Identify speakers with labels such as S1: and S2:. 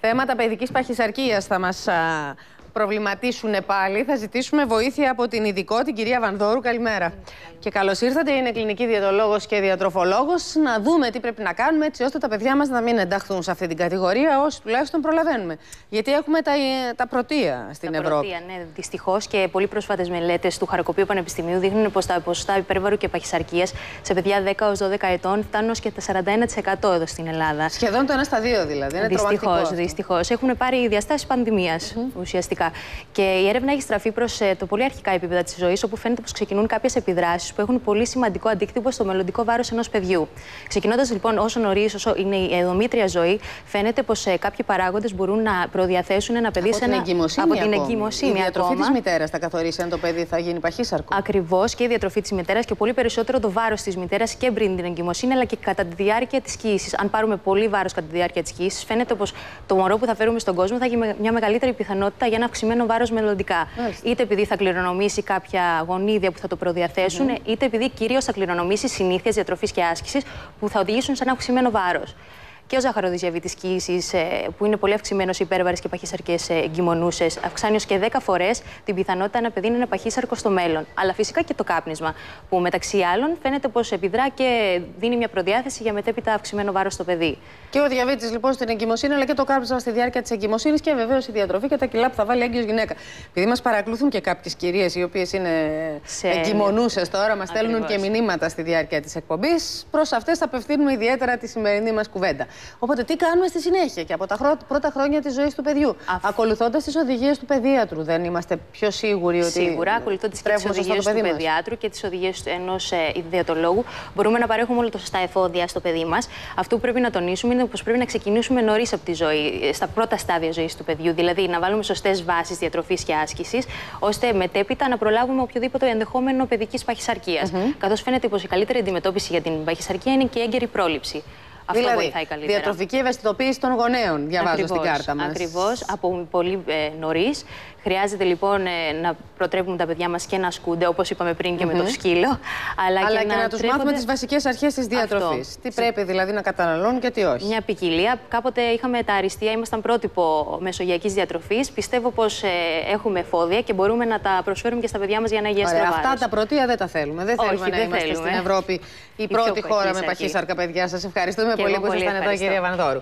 S1: Θέματα παιδικής παχυσαρκίας θα μας προβληματίσουν πάλι. Θα ζητήσουμε βοήθεια από την ειδικό, την κυρία Βανδόρου. Καλημέρα. Και καλώς ήρθατε. Είναι κλινική διαιτολόγος και διατροφολόγος. Να δούμε τι πρέπει να κάνουμε έτσι ώστε τα παιδιά μας να μην ενταχθούν σε αυτή την κατηγορία, όσοι τουλάχιστον προλαβαίνουμε. Γιατί έχουμε τα πρωτεία στην Ευρώπη.
S2: Ναι, δυστυχώς, και πολύ πρόσφατες μελέτες του Χαροκοπείου Πανεπιστημίου δείχνουν πως τα ποσοστά υπέρβαρου και παχυσαρκίας σε παιδιά 10 έως 12 ετών φτάνουν ως και τα 41% εδώ στην Ελλάδα.
S1: Σχεδόν το 1 στα 2 δηλαδή. Είναι
S2: δυστυχώς. Έχουν πάρει διαστάσεις πανδημίας ουσιαστικά. Και η έρευνα έχει στραφεί προς το πολύ αρχικά επίπεδα της ζωής, όπου φαίνεται πως ξεκινούν κάποιες επιδράσεις που έχουν πολύ σημαντικό αντίκτυπο στο μελλοντικό βάρος ενός παιδιού. Ξεκινώντας λοιπόν όσο νωρίς, όσο είναι η εδωμήτρια ζωή, φαίνεται πως κάποιοι παράγοντες μπορούν να προδιαθέσουν ένα παιδί σε ένα.
S1: Από την εγκυμοσύνη. Η διατροφή της μητέρας θα καθορίσει αν το παιδί θα γίνει παχύσαρκο.
S2: Ακριβώς, και η διατροφή της μητέρας και πολύ περισσότερο το βάρος της μητέρας και πριν την εγκυμοσύνη, αλλά και κατά τη διάρκεια της κύησης. Αν πάρουμε πολύ βάρος κατά τη διάρκεια της κύησης, φαίνεται πως το μωρό που θα φέρουμε στον κόσμο θα έχει μια μεγαλύτερη πιθανότητα για ένα αυξημένο βάρος μελλοντικά. Είτε επειδή θα κληρονομήσει κάποια γονίδια που θα το προδιαθέσουν, είτε επειδή κυρίως θα κληρονομήσει συνήθειες διατροφής και άσκησης που θα οδηγήσουν σε ένα αυξημένο βάρος. Και ο ζαχαροδιαβήτης κύησης, που είναι πολύ αυξημένος σε υπέρβαρες και παχύσαρκες εγκυμονούσες, αυξάνει ως και 10 φορές την πιθανότητα ένα παιδί να είναι παχύσαρκο στο μέλλον. Αλλά φυσικά και το κάπνισμα, που μεταξύ άλλων φαίνεται πως επιδρά και δίνει μια προδιάθεση για μετέπειτα αυξημένο βάρος στο παιδί.
S1: Και ο διαβήτης λοιπόν στην εγκυμοσύνη, αλλά και το κάπνισμα στη διάρκεια της εγκυμοσύνης και βεβαίως η διατροφή και τα κιλά που θα βάλει έγκυος γυναίκα. Επειδή μας παρακολουθούν και κάποιες κυρίες οι οποίες είναι εγκυμονούσες τώρα, μας στέλνουν και μηνύματα στη διάρκεια της εκπομπής. Προς αυτές θα απευθύνουμε ιδιαίτερα τη σημερινή μας κουβέντα. Οπότε, τι κάνουμε στη συνέχεια και από τα πρώτα χρόνια της ζωής του παιδιού, ακολουθώντας τις οδηγίες του παιδίατρου, δεν είμαστε πιο σίγουροι ότι.
S2: Σίγουρα, ακολουθώντας και τις οδηγίες του παιδιάτρου και τις οδηγίες ενός ιδιαιτολόγου, μπορούμε να παρέχουμε όλα τα σωστά εφόδια στο παιδί μας. Αυτό που πρέπει να τονίσουμε είναι πως πρέπει να ξεκινήσουμε νωρίς από τη ζωή, στα πρώτα στάδια ζωής του παιδιού. Δηλαδή, να βάλουμε σωστές βάσεις διατροφής και άσκησης, ώστε μετέπειτα να προλάβουμε οποιοδήποτε ενδεχόμενο παιδικής παχυσαρκίας. Καθώς φαίνεται πως η καλύτερη αντιμετώπιση για την παχυσαρκία είναι και η έγκαιρη πρόληψη. Αυτό βοηθάει καλύτερα.
S1: Διατροφική ευαισθητοποίηση των γονέων, διαβάζω στην κάρτα μας.
S2: Ακριβώς, από πολύ νωρίς. Χρειάζεται λοιπόν να προτρέπουμε τα παιδιά μας και να ασκούνται, όπως είπαμε πριν και με το σκύλο. Αλλά
S1: και να τους μάθουμε τις βασικές αρχές της διατροφής. Τι πρέπει δηλαδή να καταναλώνουν και τι όχι.
S2: Μια ποικιλία. Κάποτε είχαμε τα αριστεία, ήμασταν πρότυπο μεσογειακής διατροφής. Πιστεύω πως έχουμε εφόδια και μπορούμε να τα προσφέρουμε και στα παιδιά μας για ένα υγιέστερο βάρος.
S1: Αυτά τα πρωτεία δεν τα θέλουμε. Δεν θέλουμε να είμαστε στην Ευρώπη η πρώτη χώρα με παχύσαρκα παιδιά. Σας ευχαριστούμε πολύ που ήσασταν εδώ, κυρία Βανδόρου.